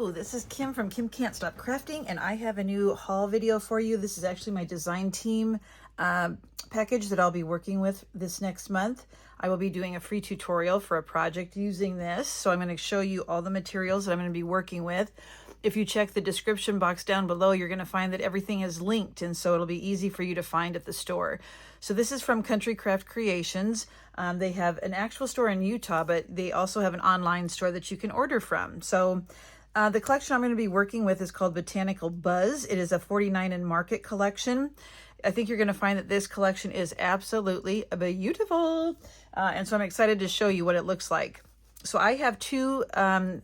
Hello, this is Kim from Kim Can't Stop Crafting, and I have a new haul video for you. This is actually my design team package that I'll be working with this next month. I will be doing a free tutorial for a project using this, so I'm going to show you all the materials that I'm going to be working with. If you check the description box down below, you're going to find that everything is linked, and so it'll be easy for you to find at the store. So this is from Country Craft Creations. They have an actual store in Utah, but they also have an online store that you can order from. So the collection I'm going to be working with is called Botanical Buzz. It is a 49 in Market collection. I think you're going to find that this collection is absolutely beautiful. And so I'm excited to show you what it looks like. So I have two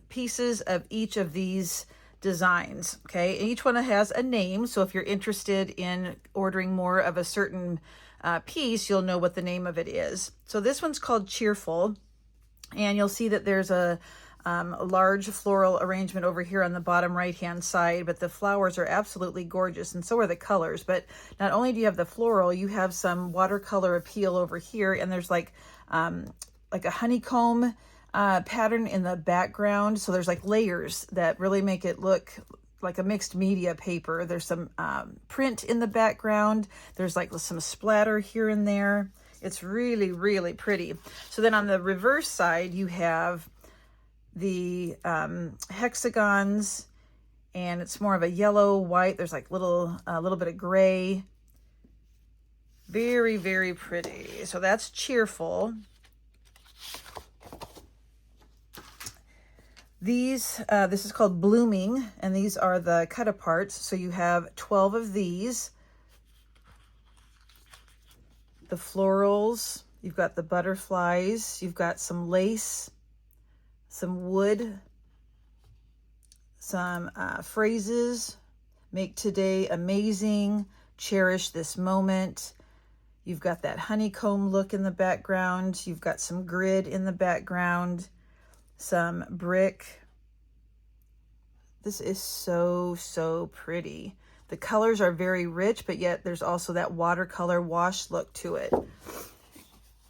pieces of each of these designs, okay? And each one has a name, so if you're interested in ordering more of a certain piece, you'll know what the name of it is. So this one's called Cheerful, and you'll see that there's a large floral arrangement over here on the bottom right hand side, but the flowers are absolutely gorgeous, and so are the colors. But not only do you have the floral, you have some watercolor appeal over here, and there's like a honeycomb pattern in the background. So there's like layers that really make it look like a mixed media paper. There's some print in the background. There's like some splatter here and there. It's really, really pretty. So then on the reverse side, you have the hexagons, and it's more of a yellow, white. There's like a little bit of gray. Very, very pretty. So that's Cheerful. These, this is called Blooming, and these are the cut aparts. So you have 12 of these. The florals, you've got the butterflies, you've got some lace, some wood, some phrases: make today amazing, cherish this moment. You've got that honeycomb look in the background. You've got some grid in the background, some brick. This is so, so pretty. The colors are very rich, but yet there's also that watercolor wash look to it.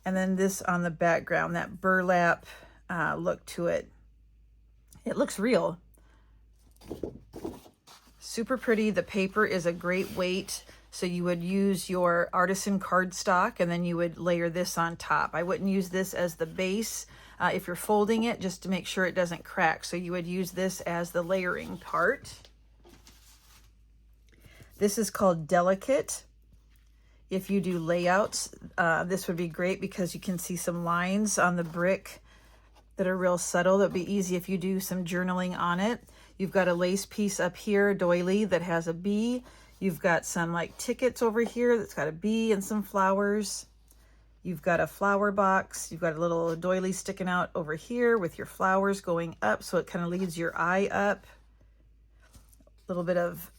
And then this on the background, that burlap look to it. It looks real. Super pretty. The paper is a great weight. So you would use your artisan cardstock, and then you would layer this on top. I wouldn't use this as the base if you're folding it, just to make sure it doesn't crack. So you would use this as the layering part. This is called Delicate. If you do layouts, this would be great because you can see some lines on the brick that are real subtle. That'd be easy if you do some journaling on it. You've got a lace piece up here, doily, that has a bee. You've got some like tickets over here that's got a bee and some flowers. You've got a flower box. You've got a little doily sticking out over here with your flowers going up, so it kind of leads your eye up. A little bit of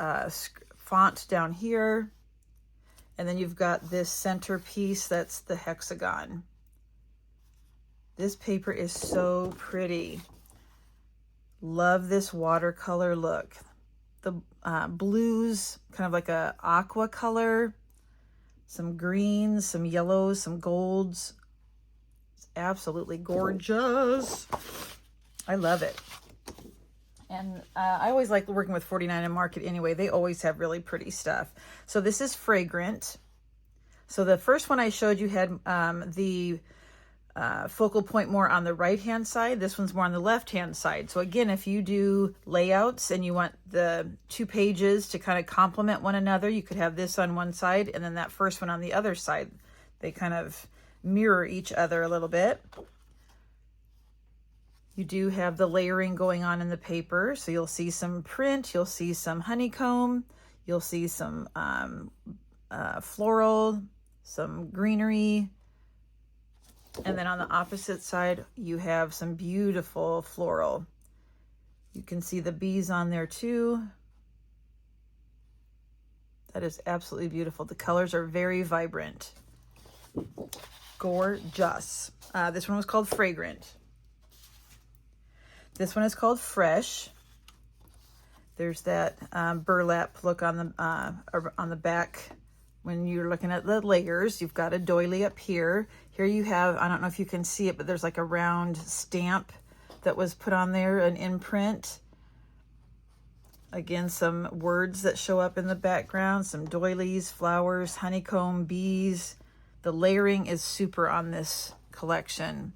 font down here. And then you've got this center piece that's the hexagon. This paper is so pretty. Love this watercolor look. The blues, kind of like a aqua color, some greens, some yellows, some golds. It's absolutely gorgeous. I love it. And I always like working with 49 in Market anyway. They always have really pretty stuff. So this is Fragrant. So the first one I showed you had the focal point more on the right hand side. This one's more on the left hand side. So again, if you do layouts and you want the two pages to kind of complement one another, you could have this on one side and then that first one on the other side. They kind of mirror each other a little bit. You do have the layering going on in the paper. So you'll see some print, you'll see some honeycomb, you'll see some floral, some greenery. And then on the opposite side, you have some beautiful floral. You can see the bees on there too. That is absolutely beautiful. The colors are very vibrant. Gorgeous. This one was called Fragrant. This one is called Fresh. There's that burlap look on the back. When you're looking at the layers, you've got a doily up here. Here you have, I don't know if you can see it, but there's like a round stamp that was put on there, an imprint. Again, some words that show up in the background, some doilies, flowers, honeycomb, bees. The layering is super on this collection.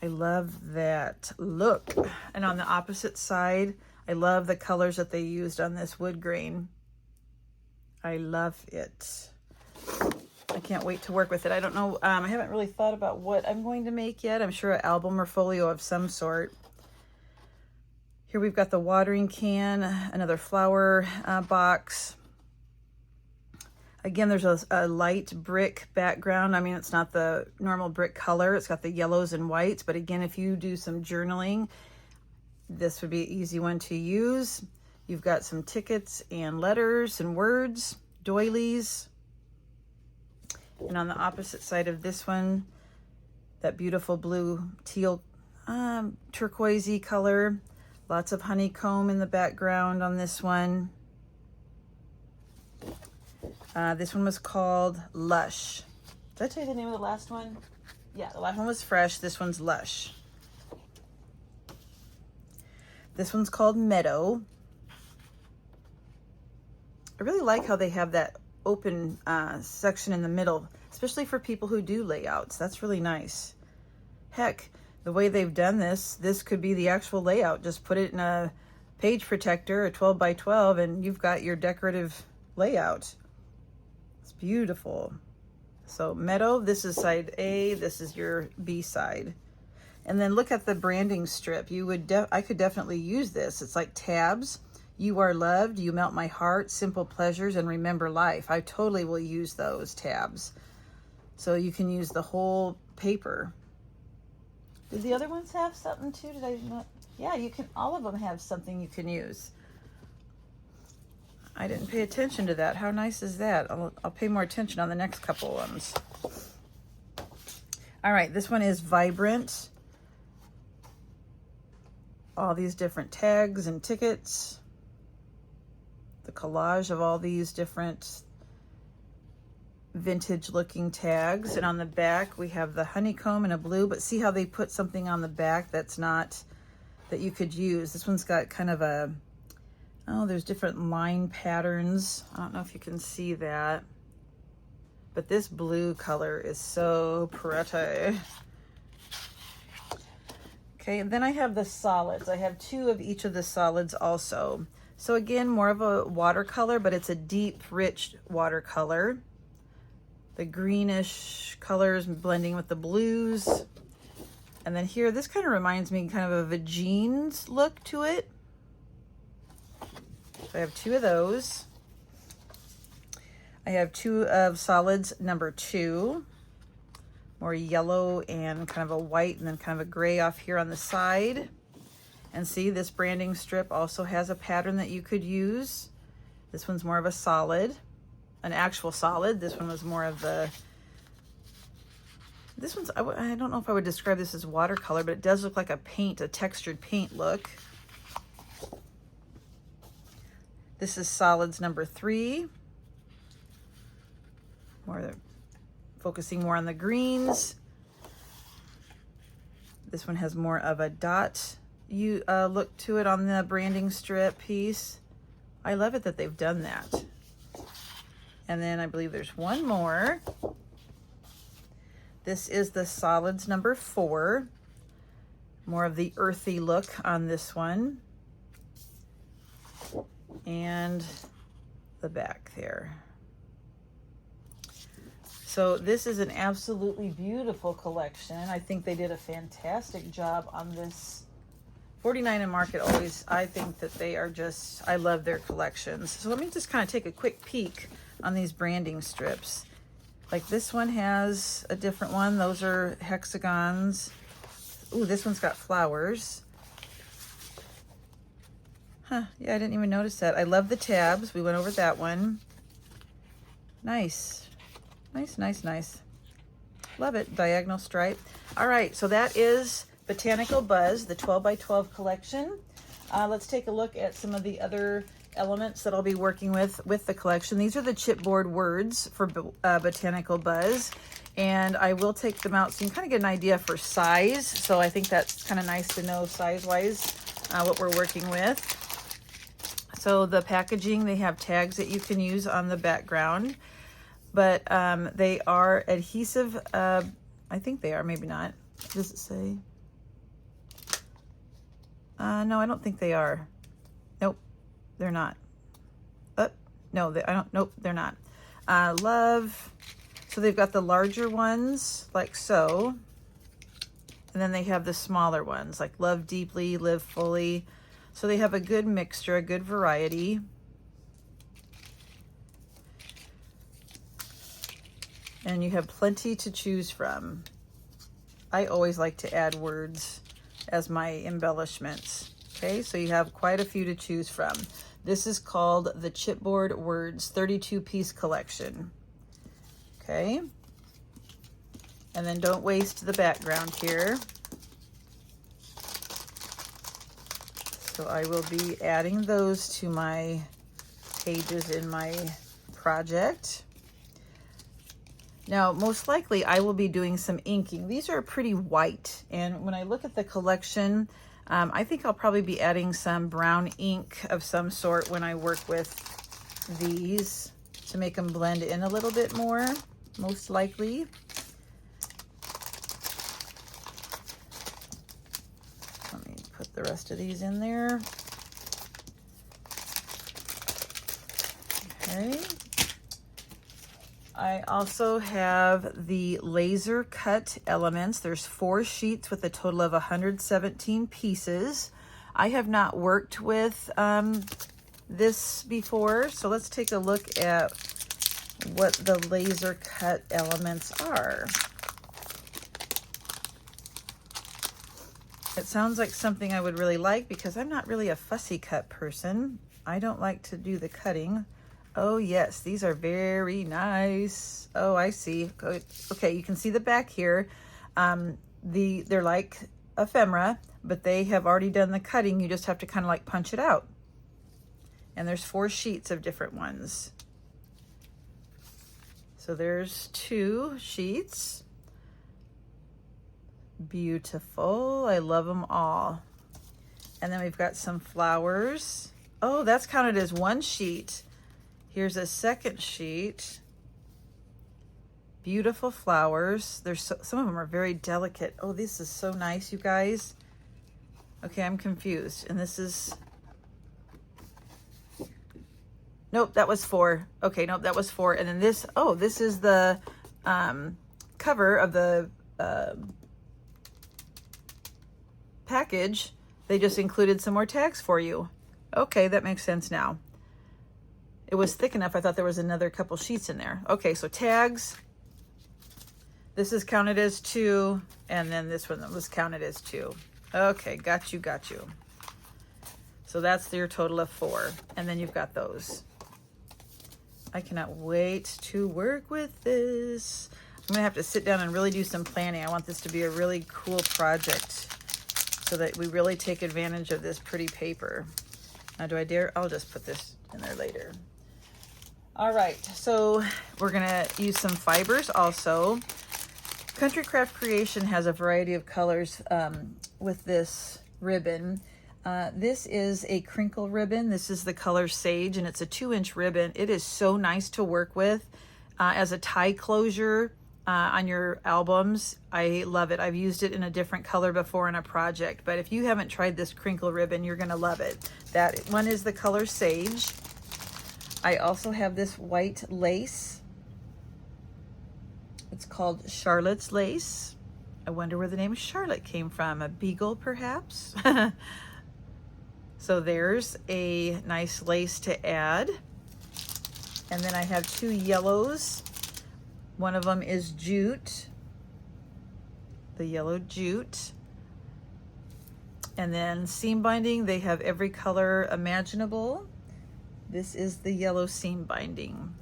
I love that look. And on the opposite side, I love the colors that they used on this wood grain. I love it. I can't wait to work with it. I don't know, I haven't really thought about what I'm going to make yet. I'm sure an album or folio of some sort. Here we've got the watering can, another flower box. Again, there's a light brick background. I mean, it's not the normal brick color. It's got the yellows and whites. But again, if you do some journaling, this would be an easy one to use. You've got some tickets and letters and words, doilies. And on the opposite side of this one, that beautiful blue teal turquoisey color. Lots of honeycomb in the background on this one. This one was called Lush. Did I tell you the name of the last one? Yeah, the last one was Fresh. This one's Lush. This one's called Meadow. I really like how they have that open section in the middle, especially for people who do layouts. That's really nice. Heck, the way they've done this could be the actual layout. Just put it in a page protector, a 12 by 12, and you've got your decorative layout. It's beautiful. So Meadow, this is side A, this is your B side. And then look at the branding strip. I could definitely use this. It's like tabs. You are loved, you melt my heart, simple pleasures, and remember life. I totally will use those tabs. So you can use the whole paper. Did the other ones have something too? Did I not? Yeah, you can, all of them have something you can use. I didn't pay attention to that. How nice is that? I'll pay more attention on the next couple ones. All right, this one is Vibrant. All these different tags and tickets. The collage of all these different vintage looking tags. And on the back, we have the honeycomb and a blue, but see how they put something on the back that's not, that you could use. This one's got kind of a, oh, there's different line patterns. I don't know if you can see that, but this blue color is so pretty. Okay, and then I have the solids. I have two of each of the solids also. So again, more of a watercolor, but it's a deep, rich watercolor. The greenish colors blending with the blues. And then here, this kind of reminds me kind of a jeans look to it. So I have two of those. I have two of solids number 2. More yellow and kind of a white and then kind of a gray off here on the side. And see, this branding strip also has a pattern that you could use. This one's more of a solid, an actual solid. This one was more of the, this one's, I don't know if I would describe this as watercolor, but it does look like a paint, a textured paint look. This is solids number 3. Focusing more on the greens. This one has more of a dot look to it on the branding strip piece. I love it that they've done that. And then I believe there's one more. This is the solids number 4. More of the earthy look on this one. And the back there. So this is an absolutely beautiful collection. I think they did a fantastic job on this. 49 and Market always, I think that they are just, I love their collections. So let me just kind of take a quick peek on these branding strips. Like this one has a different one. Those are hexagons. Ooh, this one's got flowers. Huh, yeah, I didn't even notice that. I love the tabs. We went over that one. Nice. Nice, nice, nice. Love it. Diagonal stripe. All right, so that is Botanical Buzz, the 12 by 12 collection. Let's take a look at some of the other elements that I'll be working with the collection. These are the chipboard words for Botanical Buzz, and I will take them out so you can kind of get an idea for size. So I think that's kind of nice to know size-wise what we're working with. So the packaging, they have tags that you can use on the background, but they are adhesive. I think they are, maybe not. Does it say? No, I don't think they are. Nope, they're not. No, nope, they're not. Love. So they've got the larger ones, like so. And then they have the smaller ones, like love deeply, live fully. So they have a good mixture, a good variety. And you have plenty to choose from. I always like to add words as my embellishments. Okay, so you have quite a few to choose from. This is called the Chipboard Words 32-piece collection. Okay. And then don't waste the background here. So I will be adding those to my pages in my project. Now, most likely I will be doing some inking. These are pretty white, and when I look at the collection, I think I'll probably be adding some brown ink of some sort when I work with these to make them blend in a little bit more, most likely. Let me put the rest of these in there. Okay. I also have the laser cut elements. There's 4 sheets with a total of 117 pieces. I have not worked with this before, so let's take a look at what the laser cut elements are. It sounds like something I would really like because I'm not really a fussy cut person. I don't like to do the cutting. Oh yes, these are very nice. Oh, I see. Okay, you can see the back here. They're like ephemera, but they have already done the cutting. You just have to kind of like punch it out. And there's 4 sheets of different ones. So there's 2 sheets. Beautiful. I love them all. And then we've got some flowers. Oh, that's counted as 1 sheet. Here's a second sheet. Beautiful flowers. There's some of them are very delicate. Oh, this is so nice, you guys. Okay, I'm confused. And this is... Nope, that was 4. Okay, nope, that was 4. And then this, oh, this is the cover of the package. They just included some more tags for you. Okay, that makes sense now. It was thick enough, I thought there was another couple sheets in there. Okay, so tags. This is counted as 2, and then this one was counted as 2. Okay, got you, got you. So that's your total of 4. And then you've got those. I cannot wait to work with this. I'm gonna have to sit down and really do some planning. I want this to be a really cool project so that we really take advantage of this pretty paper. Now, do I dare? I'll just put this in there later. All right, so we're gonna use some fibers also. Country Craft Creation has a variety of colors with this ribbon. This is a crinkle ribbon. This is the color Sage, and it's a 2-inch ribbon. It is so nice to work with as a tie closure on your albums. I love it. I've used it in a different color before in a project, but if you haven't tried this crinkle ribbon, you're gonna love it. That one is the color Sage. I also have this white lace. It's called Charlotte's Lace. I wonder where the name Charlotte came from. A beagle, perhaps? So there's a nice lace to add. And then I have 2 yellows. One of them is jute, the yellow jute. And then seam binding, they have every color imaginable. This is the yellow seam binding.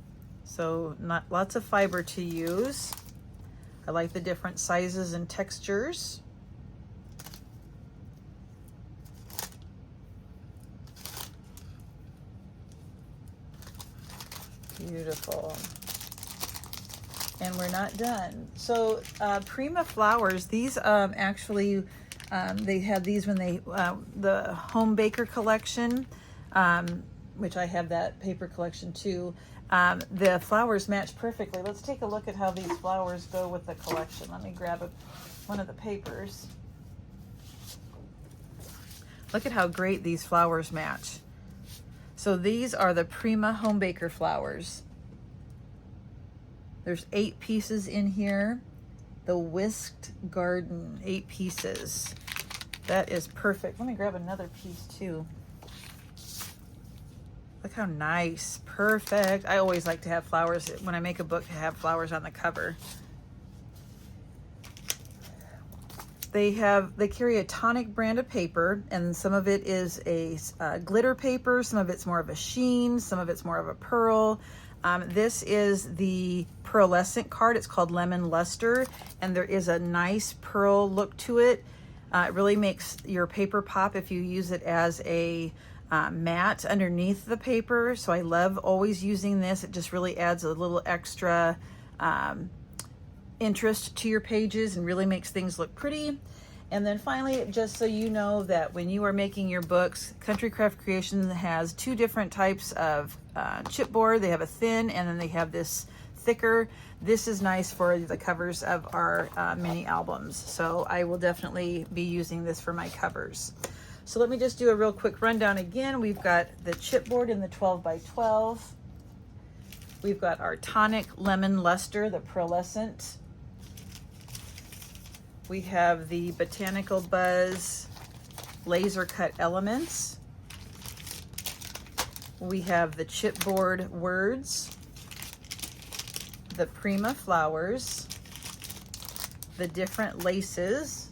So not lots of fiber to use. I like the different sizes and textures. Beautiful. And we're not done. So Prima flowers, these actually, they had these when they, the Home Baker collection. which I have that paper collection too. The flowers match perfectly. Let's take a look at how these flowers go with the collection. Let me grab one of the papers. Look at how great these flowers match. So these are the Prima Home Baker flowers. There's 8 pieces in here. The Whisked Garden, 8 pieces. That is perfect. Let me grab another piece too. Look how nice, perfect. I always like to have flowers, when I make a book, to have flowers on the cover. They carry a tonic brand of paper, and some of it is a glitter paper, some of it's more of a sheen, some of it's more of a pearl. This is the pearlescent card. It's called Lemon Luster, and there is a nice pearl look to it. It really makes your paper pop if you use it as a mat underneath the paper. So I love always using this. It just really adds a little extra interest to your pages and really makes things look pretty. And then finally, just so you know that when you are making your books, Country Craft Creation has 2 different types of chipboard. They have a thin, and then they have this thicker. This is nice for the covers of our mini albums. So I will definitely be using this for my covers. So let me just do a real quick rundown again. We've got the chipboard in the 12 by 12. We've got our tonic lemon luster, the pearlescent. We have the Botanical Buzz laser cut elements. We have the chipboard words, the Prima flowers, the different laces,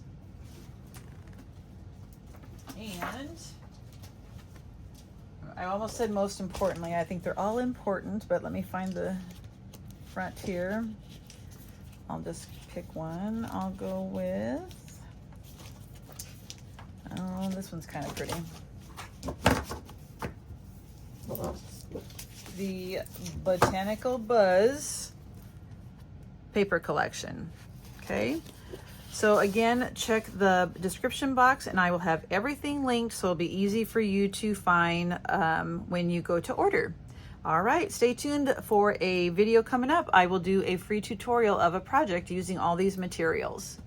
and I almost said most importantly. I think they're all important, but let me find the front here. I'll just pick one. I'll go with, oh, this one's kind of pretty. The Botanical Buzz paper collection. Okay. So again, check the description box and I will have everything linked so it'll be easy for you to find when you go to order. All right, stay tuned for a video coming up. I will do a free tutorial of a project using all these materials.